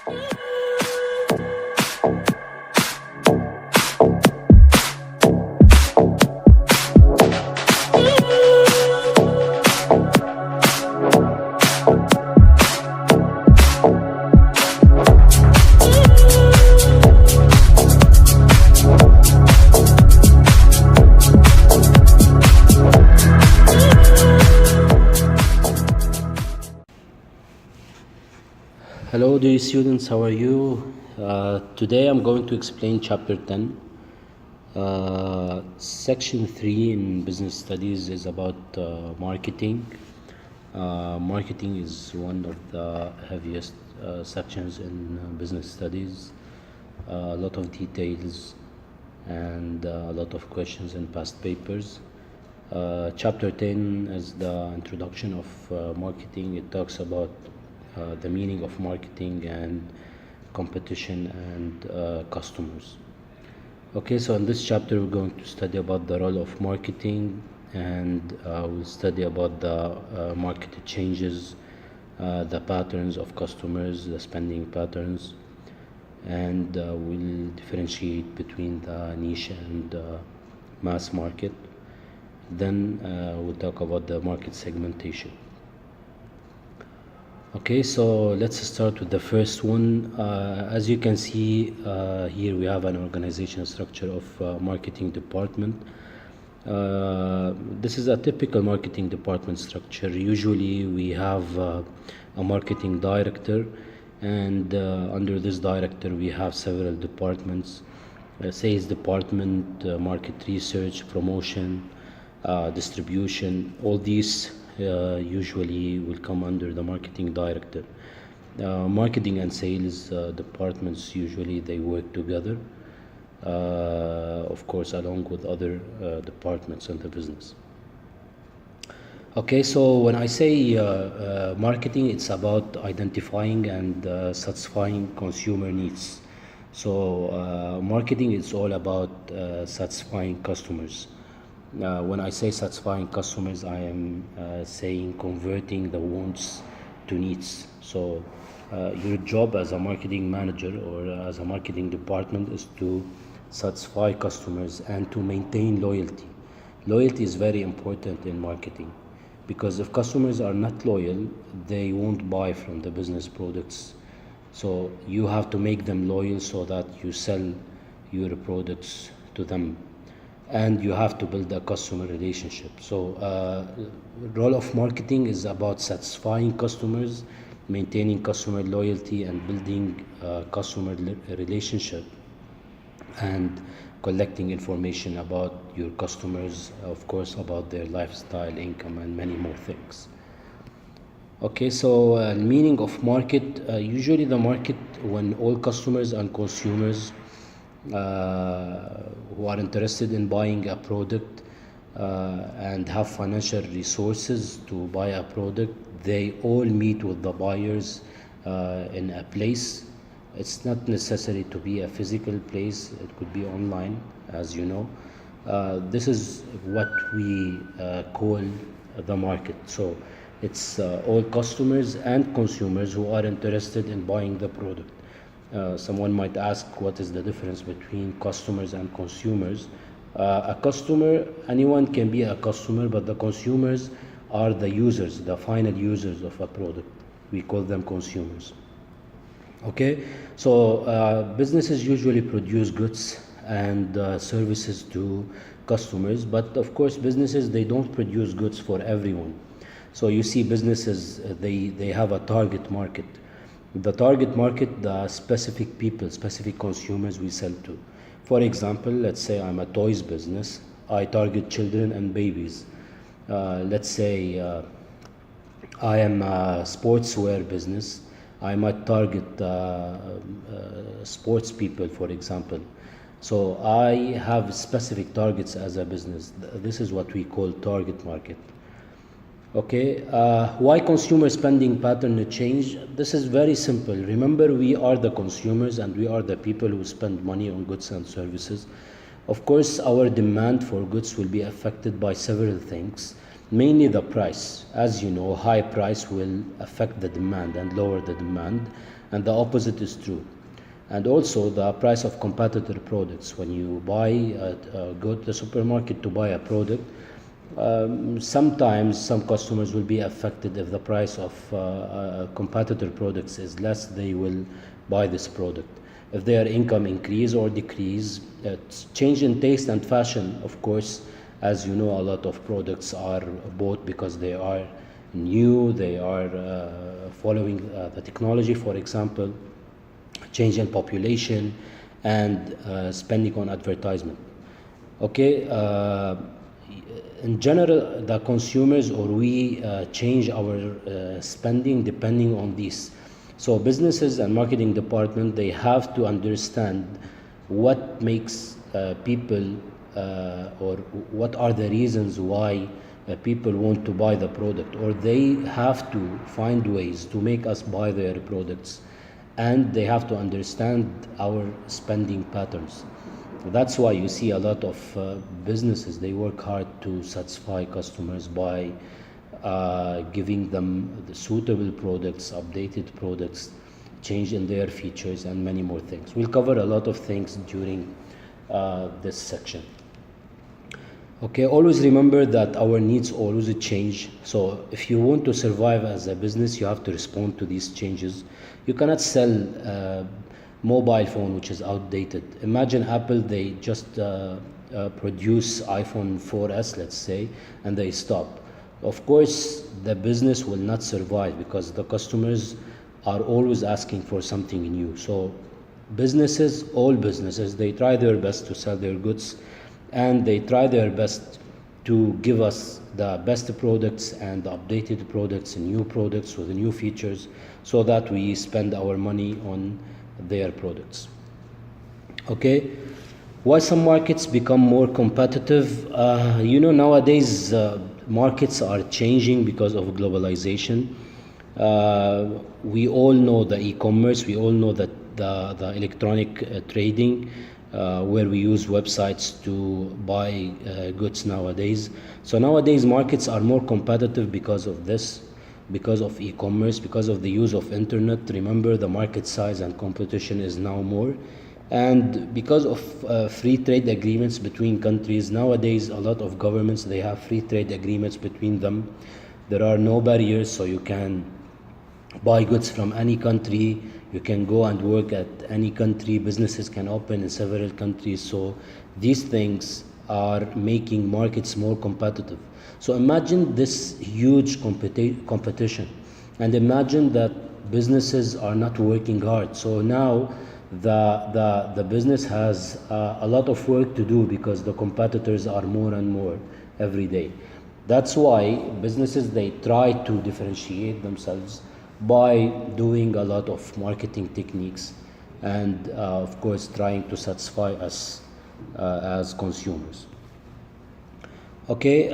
Hello dear students, how are you? Today I'm going to explain chapter 10. Section 3 in business studies is about marketing. Marketing is one of the heaviest sections in business studies. A lot of details and a lot of questions in past papers. Chapter 10 is the introduction of marketing. It talks about the meaning of marketing and competition and customers. Okay, so in this chapter we're going to study about the role of marketing, and we'll study about the market changes, the patterns of customers, the spending patterns, and we'll differentiate between the niche and mass market. Then we'll talk about the market segmentation. Okay, so let's start with the first one. As you can see here, we have an organizational structure of marketing department. This is a typical marketing department structure. Usually we have a marketing director, and under this director we have several departments: sales department, market research, promotion, distribution. All these usually will come under the marketing director. Marketing and sales departments, usually they work together, of course along with other departments in the business. Okay, so when I say marketing, it's about identifying and satisfying consumer needs. So marketing is all about satisfying customers. When I say satisfying customers, I am saying converting the wants to needs. So your job as a marketing manager or as a marketing department is to satisfy customers and to maintain loyalty. Loyalty is very important in marketing, because if customers are not loyal, they won't buy from the business products. So you have to make them loyal so that you sell your products to them, and you have to build a customer relationship. So role of marketing is about satisfying customers, maintaining customer loyalty, and building a customer relationship, and collecting information about your customers, of course, about their lifestyle, income, and many more things. Okay, so meaning of market, usually the market, when all customers and consumers who are interested in buying a product and have financial resources to buy a product, they all meet with the buyers in a place. It's not necessary to be a physical place, it could be online, as you know. This is what we call the market. So it's all customers and consumers who are interested in buying the product. Someone might ask, what is the difference between customers and consumers? A customer, anyone can be a customer, but the consumers are the users, the final users of a product. We call them consumers. Okay, so businesses usually produce goods and services to customers, but of course businesses, they don't produce goods for everyone. So you see businesses, they have a target market. The target market, the specific people, specific consumers we sell to. For example, let's say I'm a toys business, I target children and babies. Let's say I am a sportswear business, I might target sports people, for example. So I have specific targets as a business. This is what we call target market. Okay, why consumer spending pattern change? This is very simple. Remember, we are the consumers and we are the people who spend money on goods and services. Of course, our demand for goods will be affected by several things, mainly the price. As you know, high price will affect the demand and lower the demand. and the opposite is true. And also the price of competitor products. When you go to the supermarket to buy a product, sometimes some customers will be affected if the price of competitor products is less, they will buy this product. If their income increase or decrease, change in taste and fashion, of course, as you know, a lot of products are bought because they are new, they are following the technology, for example, change in population, and spending on advertisement. Okay, in general, the consumers or we change our spending depending on these. So businesses and marketing department, they have to understand what makes people or what are the reasons why people want to buy the product, or they have to find ways to make us buy their products, and they have to understand our spending patterns. That's why you see a lot of businesses, they work hard to satisfy customers by giving them the suitable products, updated products, change in their features, and many more things. We'll cover a lot of things during this section. Okay, always remember that our needs always change. So if you want to survive as a business, you have to respond to these changes. You cannot sell a mobile phone which is outdated. Imagine Apple, they just produce iPhone 4S, let's say, and they stop. Of course, the business will not survive because the customers are always asking for something new. So businesses, all businesses, they try their best to sell their goods, and they try their best to give us the best products and the updated products and new products with the new features, so that we spend our money on their products. Okay, why some markets become more competitive? Nowadays markets are changing because of globalization. We all know the e-commerce, we all know that the electronic trading, where we use websites to buy goods nowadays. So nowadays markets are more competitive because of this, because of e-commerce, because of the use of internet. Remember, the market size and competition is now more, and because of free trade agreements between countries. Nowadays a lot of governments, they have free trade agreements between them. There are no barriers, so you can buy goods from any country, you can go and work at any country, businesses can open in several countries. So these things are making markets more competitive. So imagine this huge competition, and imagine that businesses are not working hard. So now the business has a lot of work to do because the competitors are more and more every day. That's why businesses, they try to differentiate themselves by doing a lot of marketing techniques, and of course trying to satisfy us as consumers. Okay,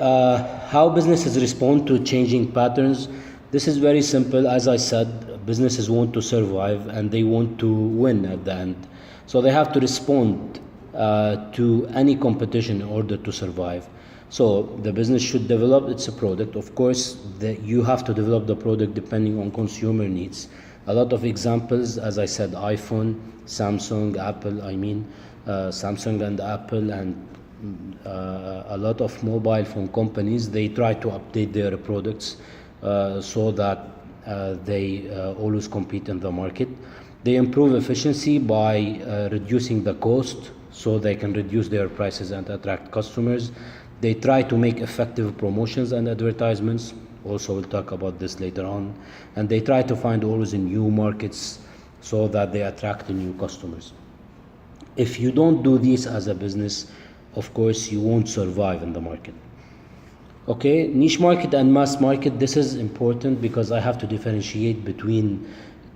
how businesses respond to changing patterns? This is very simple. As I said, businesses want to survive and they want to win at the end. So they have to respond to any competition in order to survive. So the business should develop its product. Of course, you have to develop the product depending on consumer needs. A lot of examples, as I said, iPhone, Samsung, Apple, Samsung and Apple, and a lot of mobile phone companies, they try to update their products so that they always compete in the market. They improve efficiency by reducing the cost so they can reduce their prices and attract customers. They try to make effective promotions and advertisements. Also, we'll talk about this later on. And they try to find always in new markets so that they attract the new customers. If you don't do this as a business, of course, you won't survive in the market. Okay, niche market and mass market. This is important because I have to differentiate between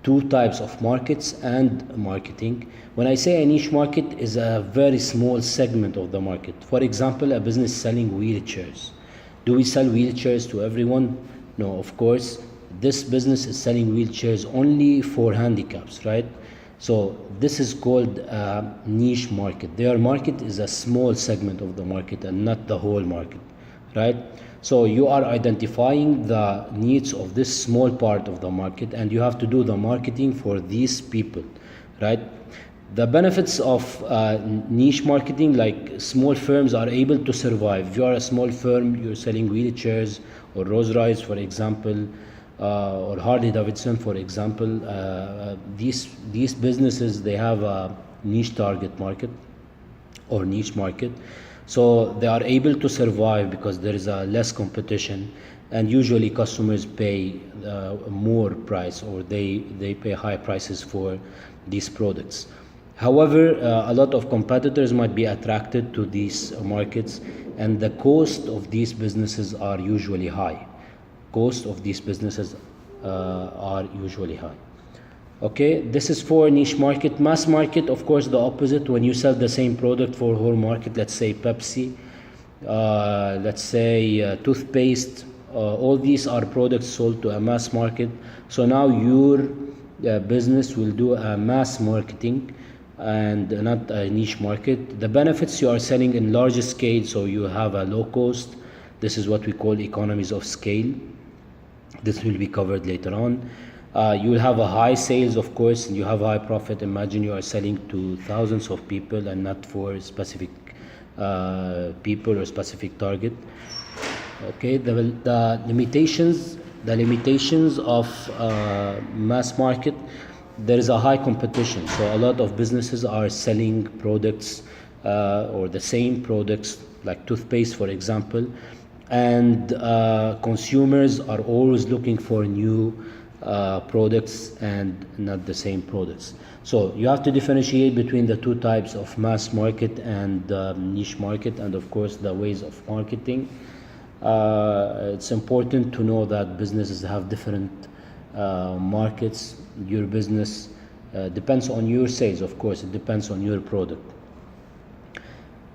two types of markets and marketing. When I say a niche market, is a very small segment of the market. For example, a business selling wheelchairs. Do we sell wheelchairs to everyone? No, of course. This business is selling wheelchairs only for handicaps, right? So this is called a niche market. Their market is a small segment of the market and not the whole market. right? So you are identifying the needs of this small part of the market, and you have to do the marketing for these people, right? The benefits of niche marketing, like small firms are able to survive. If you are a small firm, you're selling wheelchairs or Rolls-Royce, for example, or Harley Davidson, for example. These businesses, they have a niche target market or niche market, so they are able to survive because there is a less competition, and usually customers pay more price, or they pay high prices for these products. However, a lot of competitors might be attracted to these markets, and the cost of these businesses are usually high. Cost of these businesses are usually high. Okay, this is for niche market. Mass market, of course, the opposite. When you sell the same product for whole market, let's say Pepsi, let's say toothpaste, all these are products sold to a mass market. So now your business will do a mass marketing and not a niche market. The benefits, you are selling in larger scale, so you have a low cost. This is what we call economies of scale. This will be covered later on. You will have a high sales, of course, and you have high profit. Imagine you are selling to thousands of people and not for specific people or specific target. Okay, the limitations of mass market, there is a high competition. So a lot of businesses are selling products or the same products, like toothpaste, for example, and consumers are always looking for new products and not the same products. So you have to differentiate between the two types of mass market and niche market, and of course the ways of marketing. It's important to know that businesses have different markets. Your business depends on your sales, of course, it depends on your product.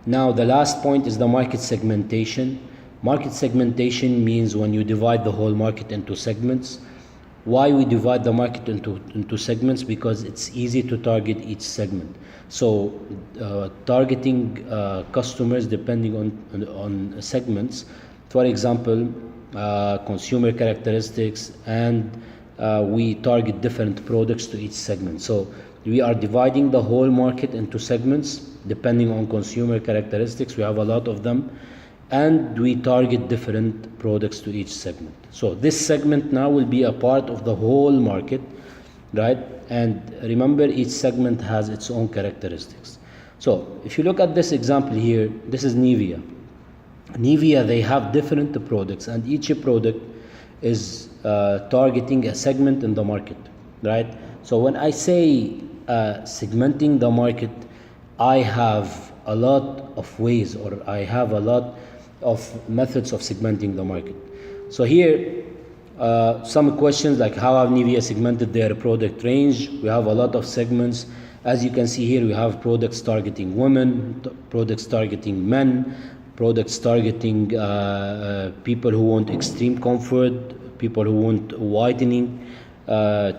Now the last point is the market segmentation. Market segmentation means when you divide the whole market into segments. Why we divide the market into segments? Because it's easy to target each segment. So targeting customers depending on segments, for example, consumer characteristics, and we target different products to each segment. So we are dividing the whole market into segments depending on consumer characteristics. We have a lot of them, and we target different products to each segment. So this segment now will be a part of the whole market, right? And remember, each segment has its own characteristics. So if you look at this example here, this is Nivea. Nivea, they have different products, and each product is targeting a segment in the market, right? So when I say segmenting the market, I have a lot of ways, or I have a lot of methods of segmenting the market. So here, some questions like how have Nivea segmented their product range? We have a lot of segments. As you can see here, we have products targeting women, products targeting men, products targeting people who want extreme comfort, people who want whitening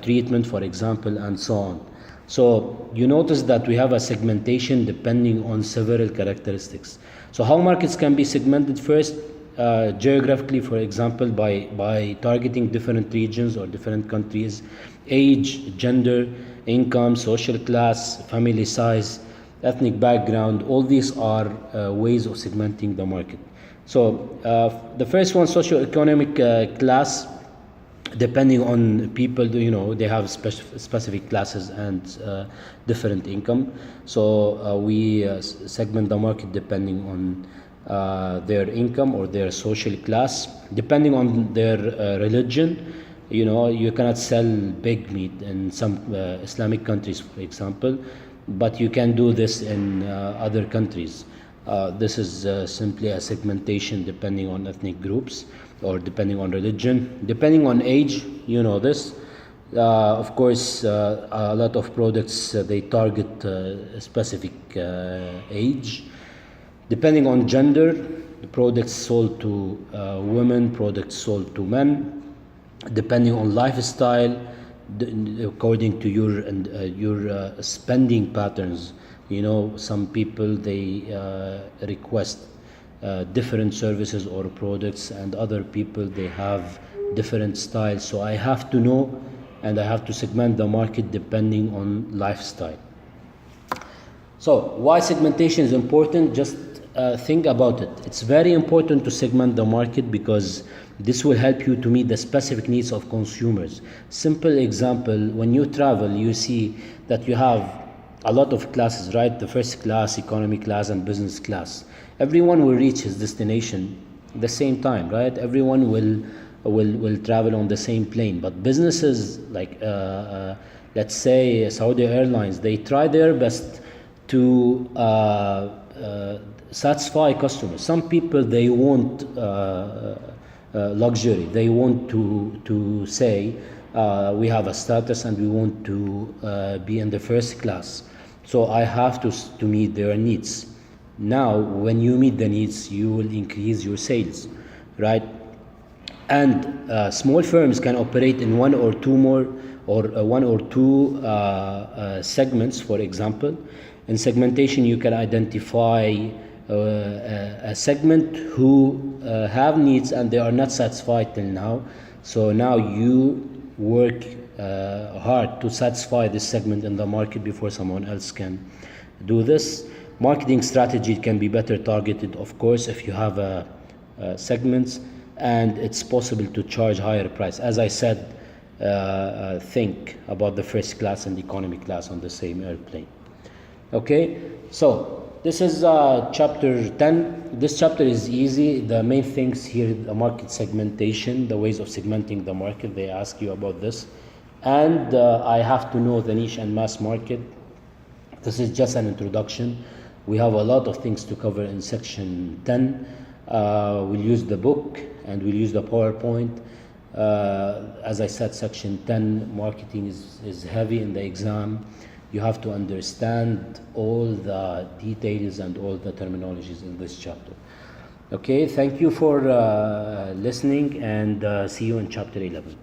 treatment, for example, and so on. So you notice that we have a segmentation depending on several characteristics. So how markets can be segmented? First, geographically, for example, by targeting different regions or different countries, age, gender, income, social class, family size, ethnic background, all these are ways of segmenting the market. So the first one, socio-economic class, depending on people, they have specific classes and different income. So we segment the market depending on their income or their social class, depending on their religion. You cannot sell big meat in some Islamic countries, for example, but you can do this in other countries. This is simply a segmentation depending on ethnic groups or depending on religion. Depending on age, this. Of course, a lot of products, they target a specific age. Depending on gender, the products sold to women, products sold to men. Depending on lifestyle, according to your spending patterns. Some people, they request different services or products, and other people, they have different styles. So I have to know, and I have to segment the market depending on lifestyle. So why segmentation is important? Just think about it. It's very important to segment the market because this will help you to meet the specific needs of consumers. Simple example, when you travel, you see that you have a lot of classes, right? The first class, economy class, and business class. Everyone will reach his destination at the same time, right? Everyone will travel on the same plane. But businesses like, let's say, Saudi Airlines, they try their best to satisfy customers. Some people, they want luxury. They want to say, we have a status and we want to be in the first class. So I have to meet their needs. Now, when you meet the needs, you will increase your sales, right? And small firms can operate in one or two segments, for example. In segmentation, you can identify a segment who have needs and they are not satisfied till now. So now you work hard to satisfy this segment in the market before someone else can do this. Marketing strategy can be better targeted, of course, if you have segments, and it's possible to charge higher price. As I said, think about the first class and economy class on the same airplane. Okay, so this is chapter 10. This chapter is easy. The main things here, the market segmentation, the ways of segmenting the market, they ask you about this. And I have to know the niche and mass market. This is just an introduction. We have a lot of things to cover in section 10. We'll use the book and we'll use the PowerPoint. As I said, section 10, marketing is heavy in the exam. You have to understand all the details and all the terminologies in this chapter. Okay, thank you for listening, and see you in chapter 11.